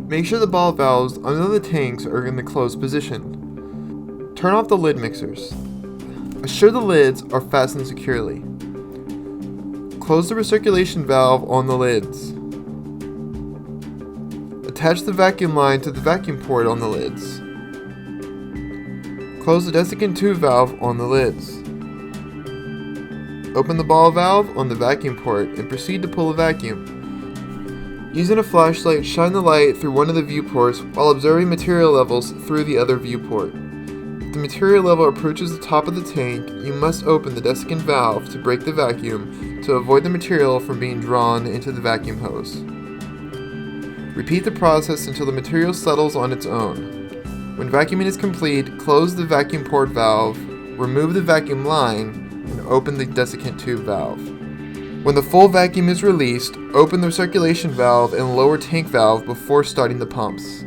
Make sure the ball valves under the tanks are in the closed position. Turn off the lid mixers. Assure the lids are fastened securely. Close the recirculation valve on the lids. Attach the vacuum line to the vacuum port on the lids. Close the desiccant tube valve on the lids. Open the ball valve on the vacuum port and proceed to pull the vacuum. Using a flashlight, shine the light through one of the viewports while observing material levels through the other viewport. If the material level approaches the top of the tank, you must open the desiccant valve to break the vacuum to avoid the material from being drawn into the vacuum hose. Repeat the process until the material settles on its own. When vacuuming is complete, close the vacuum port valve, remove the vacuum line, and open the desiccant tube valve. When the full vacuum is released, open the circulation valve and lower tank valve before starting the pumps.